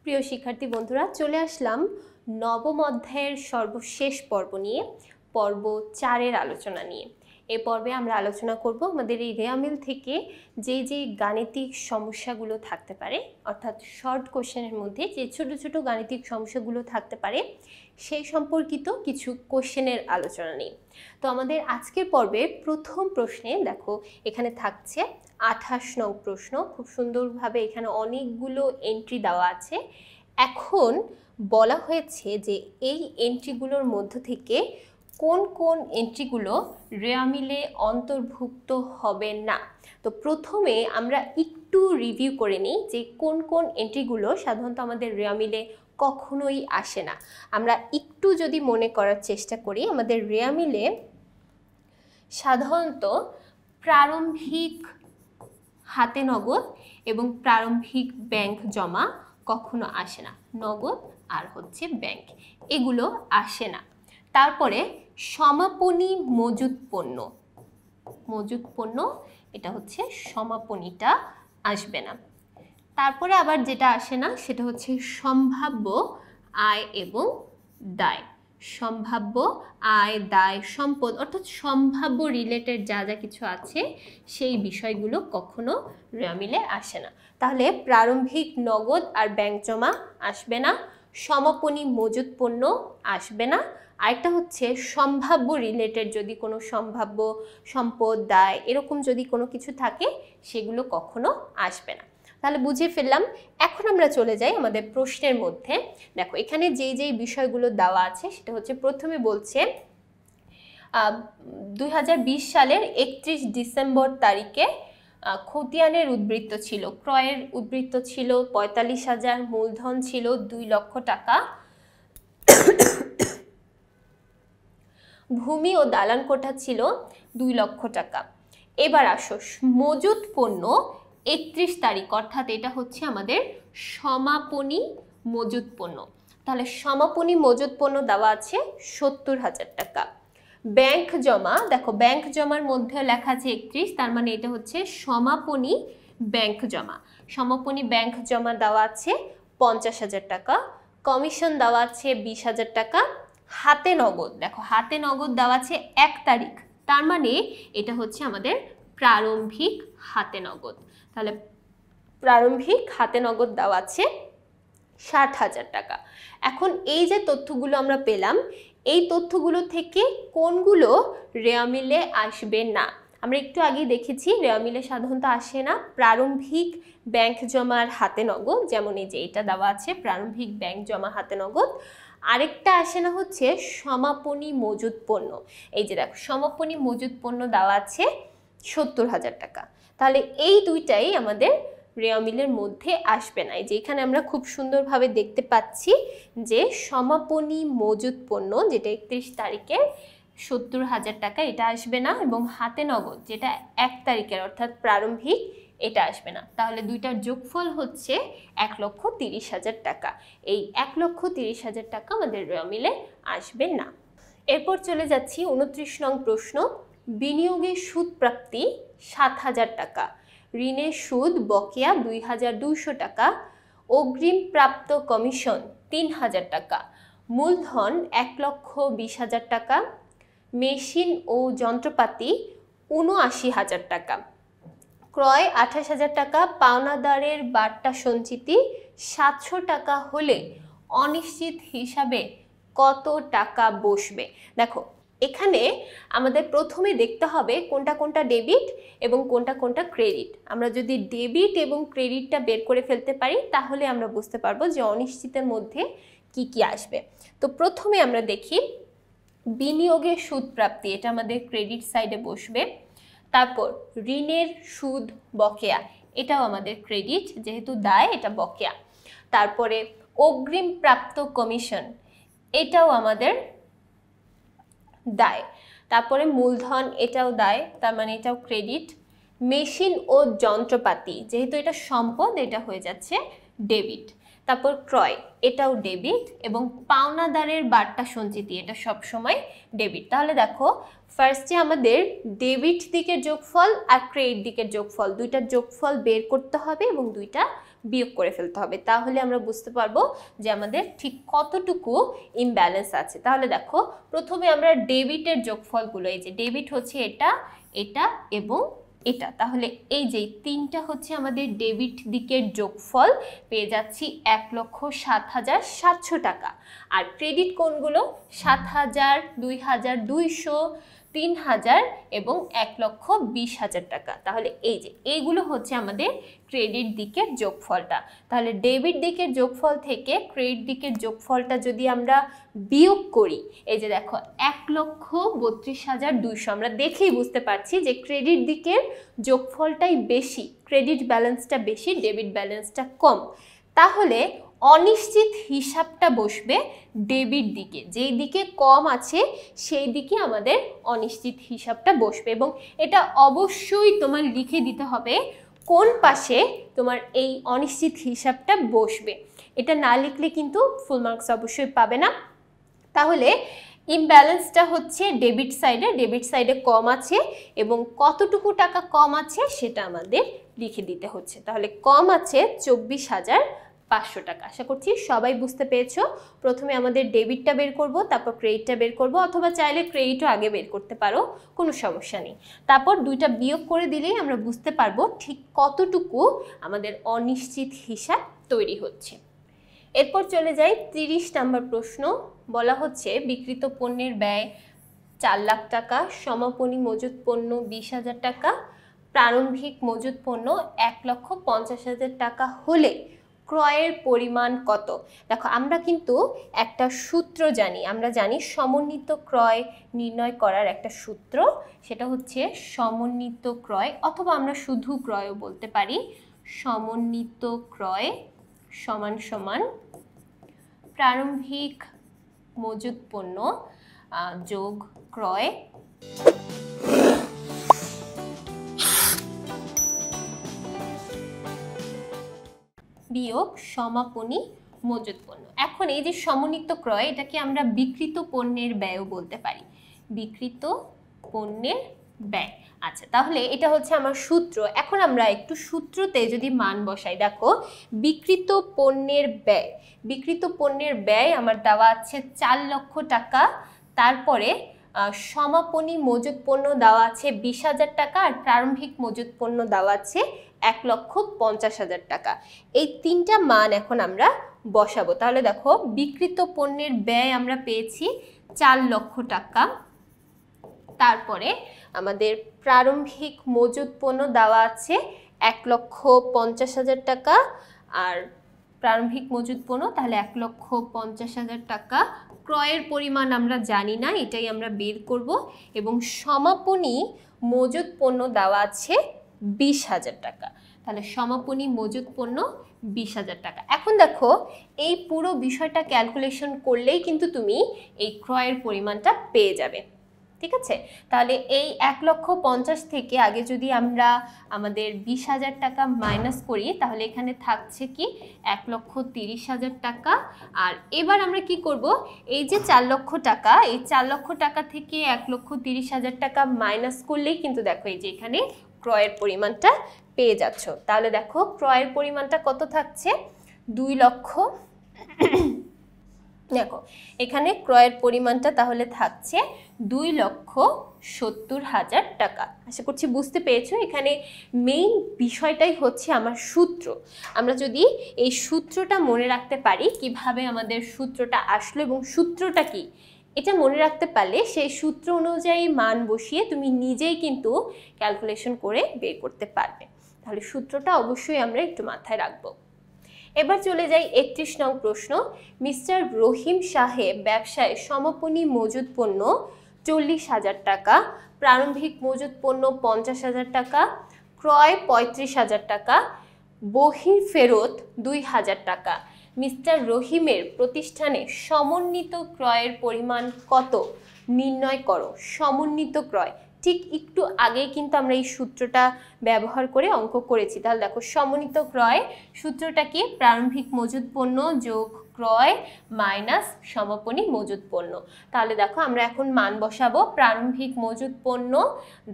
প্রিয় শিক্ষার্থী বন্ধুরা, চলে আসলাম নবম অধ্যায়ের সর্বশেষ পর্ব নিয়ে, পর্ব 4-এর আলোচনা নিয়ে। এই পর্বে আমরা আলোচনা করব আমাদের এই রেয়ামিল থেকে যে গাণিতিক সমস্যাগুলো থাকতে পারে, অর্থাৎ শর্ট কোশ্চেনের মধ্যে যে ছোট ছোট গাণিতিক সমস্যাগুলো থাকতে পারে সেই সম্পর্কিত কিছু কোশ্চেনের আলোচনা নিয়ে। তো আমাদের আজকের পর্বে প্রথম প্রশ্নে দেখো এখানে থাকছে 28 নং প্রশ্ন। খুব সুন্দরভাবে এখানে অনেকগুলো এন্ট্রি দেওয়া আছে। এখন বলা হয়েছে যে এই এন্ট্রিগুলোর মধ্য থেকে কোন কোন এন্ট্রিগুলো রেয়ামিলে অন্তর্ভুক্ত হবে না। তো প্রথমে আমরা একটু রিভিউ করে নিই যে কোন কোন এন্ট্রিগুলো সাধারণত আমাদের রেয়ামিলে কখনোই আসে না। আমরা একটু যদি মনে করার চেষ্টা করি, আমাদের রেয়ামিলে সাধারণত প্রারম্ভিক হাতে নগদ এবং প্রারম্ভিক ব্যাংক জমা কখনো আসে না। নগদ আর হচ্ছে ব্যাংক, এগুলো আসে না। তারপরে সমাপনী মজুদ পণ্য, এটা হচ্ছে সমাপনীটা আসবে না। তারপরে আবার যেটা আসে না সেটা হচ্ছে সম্ভাব্য আয় এবং দায়। সম্ভাব্য আয়, দায়, সম্পদ, অর্থাৎ সম্ভাব্য রিলেটেড যা যা কিছু আছে সেই বিষয়গুলো কখনো রেয়ামিলে আসে না। তাহলে প্রারম্ভিক নগদ আর ব্যাংক জমা আসবে না, সমাপনী মজুদ পণ্য আসবে না, আরেকটা হচ্ছে সম্ভাব্য রিলেটেড যদি কোনো সম্ভাব্য সম্পদ, দায় এরকম যদি কোনো কিছু থাকে সেগুলো কখনো আসবে না। তাহলে বুঝে ফেললাম। এখন আমরা চলে যাই আমাদের প্রশ্নের মধ্যে। দেখো এখানে যেই বিষয়গুলো দেওয়া আছে সেটা হচ্ছে, প্রথমে বলছে 2020 সালের 31 ডিসেম্বর তারিখে খতিয়ানের উদ্বৃত্ত ছিল, ক্রয়ের উদ্বৃত্ত ছিল 45,000, মূলধন ছিল 2 লক্ষ টাকা, ভূমি ও দালান কোঠা ছিল 2 লক্ষ টাকা। এবার আসো মজুদ পণ্য 31 তারিখ, অর্থাৎ এটা হচ্ছে আমাদের সমাপনী মজুদ পণ্য। তাহলে সমাপনী মজুদ পণ্য দেওয়া আছে 70,000 টাকা। ব্যাংক জমা, দেখো ব্যাংক জমার মধ্যে লেখা আছে 31, তার মানে এটা হচ্ছে সমাপনী ব্যাংক জমা। সমাপনী ব্যাংক জমা দেওয়া আছে 50,000 টাকা। কমিশন দেওয়া আছে 20,000 টাকা। হাতে নগদ, দেখো হাতে নগদ দেওয়া আছে 1 তারিখ, তার মানে এটা হচ্ছে আমাদের প্রারম্ভিক হাতে নগদ। তাহলে প্রারম্ভিক হাতে নগদ দেওয়া আছে 60,000 টাকা। এখন এই যে তথ্যগুলো আমরা পেলাম, এই তথ্যগুলো থেকে কোনগুলো রেয়ামিলে আসবে না? আমরা একটু আগেই দেখেছি রেয়ামিলে সাধারণত আসে না প্রারম্ভিক ব্যাংক জমার হাতে নগদ, যেমন এই যে এটা দেওয়া আছে প্রারম্ভিক ব্যাংক জমা হাতে নগদ। আরেকটা আসে না হচ্ছে সমাপনী মজুদ পণ্য। এই যে দেখো সমাপনী মজুদ পণ্য দেওয়া আছে 70,000 টাকা। তাহলে এই দুইটাই আমাদের রেয়ামিলের মধ্যে আসবে না। এই যে এখানে আমরা খুব সুন্দরভাবে দেখতে পাচ্ছি যে সমাপনী মজুদ পণ্য যেটা 31 তারিখের 70,000 টাকা, এটা আসবে না, এবং হাতে নগদ যেটা 1 তারিখের অর্থাৎ প্রারম্ভিক, এটা আসবে না। তাহলে দুইটার যোগফল হচ্ছে 1,30,000 টাকা। এই 1,30,000 টাকা আমাদের রেয়ামিলে আসবে না। এরপর চলে যাচ্ছি 29 নং প্রশ্ন। বিনিয়োগের সুদ প্রাপ্তি 7,000 টাকা, ঋণের সুদ বকেয়া 2,200 টাকা, অগ্রিম প্রাপ্ত কমিশন 3,000 টাকা, মূলধন 1,20,000 টাকা, মেশিন ও যন্ত্রপাতি 79,000 টাকা, ক্রয় 28,000 টাকা, পাওনাদারের বার্তা সঞ্চিতি 700 টাকা হলে অনিশ্চিত হিসাবে কত টাকা বসবে? দেখো এখানে আমাদের প্রথমে দেখতে হবে কোনটা কোনটা ডেবিট এবং কোনটা কোনটা ক্রেডিট। আমরা যদি ডেবিট এবং ক্রেডিটটা বের করে ফেলতে পারি তাহলে আমরা বুঝতে পারবো যে অনিশ্চিতের মধ্যে কি কি আসবে। তো প্রথমে আমরা দেখি বিনিয়োগের সুদ প্রাপ্তি, এটা আমাদের ক্রেডিট সাইডে বসবে। তারপর ঋণের সুদ বকেয়া, এটাও আমাদের ক্রেডিট, যেহেতু দায় এটা বকেয়া। তারপরে অগ্রিম প্রাপ্ত কমিশন, এটাও আমাদের দায়। তারপরে মূলধন, এটাও দায়, তার মানে এটাও ক্রেডিট। মেশিন ও যন্ত্রপাতি, যেহেতু এটা সম্পদ, এটা হয়ে যাচ্ছে ডেবিট। তারপর ক্রয়, এটাও ডেবিট, এবং পাওনাদারের বার্তা সঞ্চিতি, এটা সবসময় ডেবিট। তাহলে দেখো ফার্স্টে আমাদের ডেবিট দিকের যোগফল আর ক্রেডিট দিকের যোগফল, দুইটার যোগফল বের করতে হবে এবং দুইটা বিয়োগ করে ফেলতে হবে, তাহলে আমরা বুঝতে পারবো যে আমাদের ঠিক কতটুকু ইমব্যালেন্স আছে। তাহলে দেখো প্রথমে আমরা ডেবিটের যোগফলগুলো, এই যে ডেবিট হচ্ছে এটা, এটা এবং এটা, তাহলে এই যে তিনটা হচ্ছে আমাদের ডেবিট দিকের যোগফল, পেয়ে যাচ্ছি 1,07,700 টাকা। আর ক্রেডিট কোনগুলো? 7,000, 2,000, 200, 3,000 এবং 1,20,000 টাকা। তাহলে এই যে এইগুলো হচ্ছে আমাদের ক্রেডিট দিকের যোগফলটা। তাহলে ডেবিট দিকের যোগফল থেকে ক্রেডিট দিকের যোগফলটা যদি আমরা বিয়োগ করি, এই যে দেখো 1,32,200, আমরা দেখেই বুঝতে পারছি যে ক্রেডিট দিকের যোগফলটাই বেশি, ক্রেডিট ব্যালেন্সটা বেশি, ডেবিট ব্যালেন্সটা কম। তাহলে অনিশ্চিত হিসাবটা বসবে ডেবিট দিকে, যেই দিকে কম আছে সেই দিকে আমাদের অনিশ্চিত হিসাবটা বসবে, এবং এটা অবশ্যই তোমার লিখে দিতে হবে কোন পাশে তোমার এই অনিশ্চিত হিসাবটা বসবে। এটা না লিখলে কিন্তু ফুল মার্কস অবশ্যই পাবে না। তাহলে ইমব্যালেন্সটা হচ্ছে ডেবিট সাইডে কম আছে, এবং কতটুকু টাকা কম আছে সেটা আমাদের লিখে দিতে হচ্ছে। তাহলে কম আছে 24,500 টাকা। আশা করছি সবাই বুঝতে পেরেছো। প্রথমে আমাদের ডেবিটটা বের করব, তারপর ক্রেডিটটা বের করব, অথবা চাইলে ক্রেডিটও আগে বের করতে পারো, কোনো সমস্যা নেই। তারপর দুইটা বিয়োগ করে দিলেই আমরা বুঝতে পারবো ঠিক কতটুকু আমাদের অনিশ্চিত হিসাব তৈরি হচ্ছে। এরপর চলে যাই 30 নম্বর প্রশ্ন। বলা হচ্ছে বিক্রিত পণ্যের ব্যয় 4 লাখ টাকা, সমাপনী মজুত পণ্য 20,000 টাকা, প্রারম্ভিক মজুত পণ্য 1,50,000 টাকা হলে ক্রয়ের পরিমাণ কত? দেখো আমরা কিন্তু একটা সূত্র জানি, আমরা জানি সমন্বিত ক্রয় নির্ণয় করার একটা সূত্র, সেটা হচ্ছে সমন্বিত ক্রয়, অথবা আমরা শুধু ক্রয়ও বলতে পারি। সমন্বিত ক্রয় সমান সমান প্রারম্ভিক মজুত পণ্য যোগ ক্রয় বিয়োগ সমাপনী মজুত পণ্য। এখন এই যে সমন্বিত ক্রয়, এটাকে আমরা বিক্রিত পণ্যের ব্যয়ও বলতে পারি, বিক্রিত পণ্যের ব্যয়। আচ্ছা, তাহলে এটা হচ্ছে আমার সূত্র। এখন আমরা একটু সূত্রতে যদি মান বসাই, দেখো বিক্রিত পণ্যের ব্যয় আমার দেওয়া আছে 4 লক্ষ টাকা, তারপরে সমাপনী মজুত পণ্য দেওয়া আছে 20,000 টাকা, আর প্রারম্ভিক মজুত পণ্য দেওয়া আছে 1,50,000 টাকা। এই তিনটা মান এখন আমরা বসাবো। তাহলে দেখো বিক্রিত পণ্যের ব্যয় আমরা পেয়েছি 4 লক্ষ টাকা, তারপরে আমাদের প্রারম্ভিক মজুত পণ্য দেওয়া আছে 1,50,000 টাকা, আর প্রারম্ভিক মজুত পণ্য তাহলে 1,50,000 টাকা। ক্রয়ের পরিমাণ আমরা জানি না, এটাই আমরা বের করব, এবং সমাপনী মজুত পণ্য দেওয়া আছে 20,000 টাকা। তাহলে সমাপনী মজুত পণ্য 20,000 টাকা। এখন দেখো এই পুরো বিষয়টা ক্যালকুলেশন করলেই কিন্তু তুমি এই ক্রয়ের পরিমাণটা পেয়ে যাবে, ঠিক আছে? তাহলে এই 1,50,000 থেকে আগে যদি আমরা আমাদের 20,000 টাকা মাইনাস করি, তাহলে এখানে থাকছে কি 1,30,000 টাকা। আর এবার আমরা কি করব, এই যে 4 লক্ষ টাকা, এই 4 লক্ষ টাকা থেকে 1,30,000 টাকা মাইনাস করলেই কিন্তু দেখো এই যে এখানে ক্রয়ের পরিমাণটা পেয়ে যাচ্ছ। তাহলে দেখো ক্রয়ের পরিমাণটা কত থাকছে, 2 লক্ষ। দেখো এখানে ক্রয়ের পরিমাণটা তাহলে থাকছে 2,70,000 টাকা। আশা করছি বুঝতে পেরেছো। এখানে মেইন বিষয়টাই হচ্ছে আমার সূত্র। আমরা যদি এই সূত্রটা মনে রাখতে পারি, কিভাবে আমাদের সূত্রটা আসলো এবং সূত্রটা কি, এটা মনে রাখতে পারলে সেই সূত্র অনুযায়ী মান বসিয়ে তুমি নিজেই কিন্তু ক্যালকুলেশন করে বের করতে পারবে। তাহলে সূত্রটা অবশ্যই আমরা একটু মাথায় রাখবো। এবার চলে যাই 31 নং প্রশ্ন। মিস্টার রহিম সাহেব ব্যবসায় সমাপনী মজুত পণ্য 40,000 টাকা, প্রারম্ভিক মজুত পণ্য 50,000 টাকা, ক্রয় 35,000 টাকা, বহির ফেরত 2,000 টাকা। মিস্টার রহিমের প্রতিষ্ঠানে সমন্বিত ক্রয়ের পরিমাণ কত নির্ণয় করো। সমন্বিত ক্রয়, ঠিক একটু আগে কিন্তু আমরা এই সূত্রটা ব্যবহার করে অঙ্ক করেছি। তাহলে দেখো সমন্বিত ক্রয় সূত্রটা কি, প্রারম্ভিক মজুত পণ্য যোগ ক্রয় মাইনাস সমাপনী মজুত পণ্য। তাহলে দেখো আমরা এখন মান বসাবো। প্রারম্ভিক মজুত পণ্য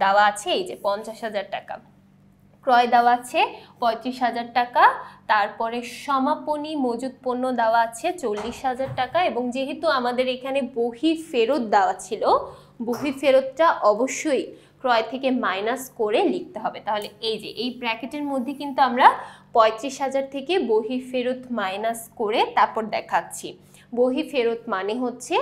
দেওয়া আছে এই যে 50,000 টাকা, ক্রয় দেওয়া আছে 35,000 টাকা, তারপরে সমাপনী মজুত পণ্য দেওয়া আছে 40,000 টাকা, এবং যেহেতু আমাদের এখানে বহি ফেরত দেওয়া ছিল, বহি ফেরতটা অবশ্যই ক্রয় থেকে মাইনাস করে লিখতে হবে। তাহলে এই যে এই ব্র্যাকেটের মধ্যে কিন্তু আমরা 35,000 থেকে বহি ফেরত মাইনাস করে তারপর দেখাচ্ছি। বহি ফেরত মানে হচ্ছে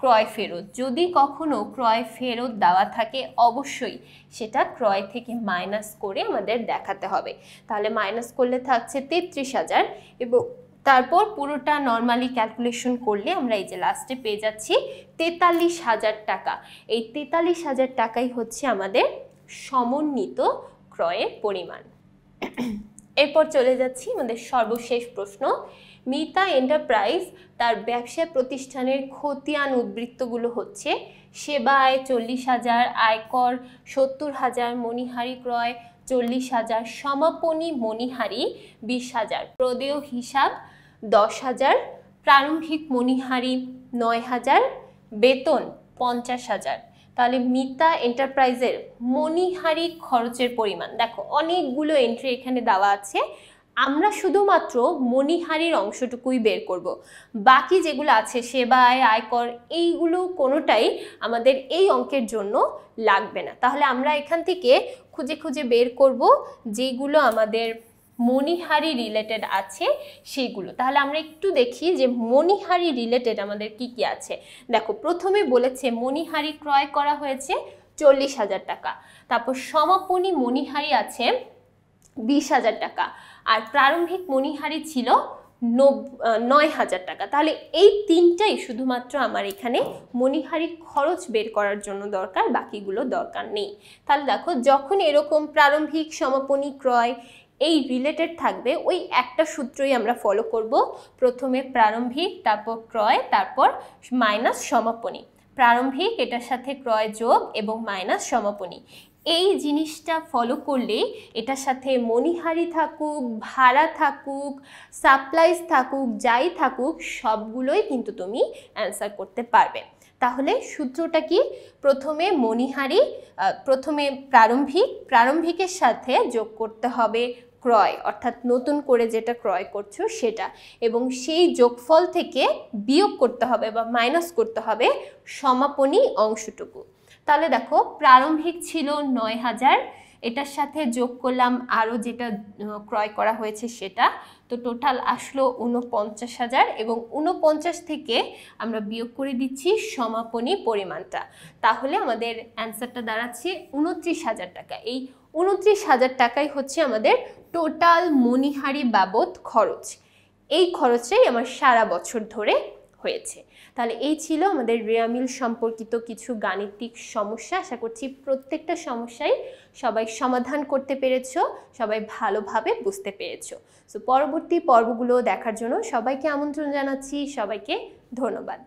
ক্রয় ফেরত। যদি কখনো ক্রয় ফেরত দেওয়া থাকে অবশ্যই সেটা ক্রয় থেকে মাইনাস করে আমাদের দেখাতে হবে। তাহলে মাইনাস করলে থাকছে 33,000, এবং তারপর পুরোটা নর্মালি ক্যালকুলেশন করলে আমরা এই যে লাস্টে পেয়ে যাচ্ছি 43,000 টাকা। এই 43,000 টাকাই হচ্ছে আমাদের সমন্বিত ক্রয়ের পরিমাণ। এরপর চলে যাচ্ছি আমাদের সর্বশেষ প্রশ্ন। মিতা এন্টারপ্রাইজ তার ব্যবসা প্রতিষ্ঠানের খতিয়ান উদ্বৃত্তগুলো হচ্ছে সেবা আয় 40,000, আয়কর 70,000, মণিহারি ক্রয় 40,000, সমাপনী মণিহারি 20,000, প্রদেয় হিসাব 10,000, প্রারম্ভিক মণিহারি 9,000, বেতন 50,000। তাহলে মিতা এন্টারপ্রাইজের মণিহারি খরচের পরিমাণ দেখো, অনেকগুলো এন্ট্রি এখানে দেওয়া আছে। আমরা শুধুমাত্র মণিহারির অংশটুকুই বের করব, বাকি যেগুলো আছে সেবা আয়, আয়কর, এইগুলো কোনোটাই আমাদের এই অঙ্কের জন্য লাগবে না। তাহলে আমরা এখান থেকে খুঁজে খুঁজে বের করব যেগুলো আমাদের মণিহারি রিলেটেড আছে সেইগুলো। তাহলে আমরা একটু দেখি যে মণিহারি রিলেটেড আমাদের কি কি আছে। দেখো, প্রথমে বলেছে মণিহারি ক্রয় করা হয়েছে 40,000 টাকা, তারপর সমাপনী মণিহারি আছে 20,000 টাকা, আর প্রারম্ভিক মণিহারি ছিল 9,000 টাকা। তাহলে এই তিনটাই শুধুমাত্র আমার এখানে মণিহারি খরচ বের করার জন্য দরকার, বাকিগুলো দরকার নেই। তাহলে দেখো, যখন এরকম প্রারম্ভিক সমাপনী ক্রয় এই রিলেটেড থাকবে, ওই একটা সূত্রই আমরা ফলো করব। প্রথমে প্রারম্ভিক, তারপর ক্রয়, তারপর মাইনাস সমাপনী। প্রারম্ভিক, এটার সাথে ক্রয় যোগ এবং মাইনাস সমাপনী। এই জিনিসটা ফলো করলে এটার সাথে মণিহারি থাকুক, ভাড়া থাকুক, সাপ্লাইজ থাকুক, যাই থাকুক, সবগুলোই কিন্তু তুমি অ্যান্সার করতে পারবে। তাহলে সূত্রটা কি? প্রথমে মণিহারি, প্রথমে প্রারম্ভিকের সাথে যোগ করতে হবে ক্রয়, অর্থাৎ নতুন করে যেটা ক্রয় করছো সেটা, এবং সেই যোগফল থেকে বিয়োগ করতে হবে বা মাইনাস করতে হবে সমাপনী অংশটুকু। তাহলে দেখো, প্রারম্ভিক ছিল 9,000, এটার সাথে যোগ করলাম আরও যেটা ক্রয় করা হয়েছে সেটা, তো টোটাল আসলো 49,000, এবং 49 থেকে আমরা বিয়োগ করে দিচ্ছি সমাপনী পরিমাণটা। তাহলে আমাদের অ্যান্সারটা দাঁড়াচ্ছে 29,000 টাকা। এই 29,000 টাকাই হচ্ছে আমাদের টোটাল মণিহারি বাবদ খরচ। এই খরচটাই আমার সারা বছর ধরে হয়েছে। তাহলে এই ছিল আমাদের রেয়ামিল সম্পর্কিত কিছু গাণিতিক সমস্যা। আশা করছি প্রত্যেকটা সমস্যাই সবাই সমাধান করতে পেরেছো, সবাই ভালোভাবে বুঝতে পেরেছো। সো পরবর্তী পর্বগুলো দেখার জন্য সবাইকে আমন্ত্রণ জানাচ্ছি। সবাইকে ধন্যবাদ।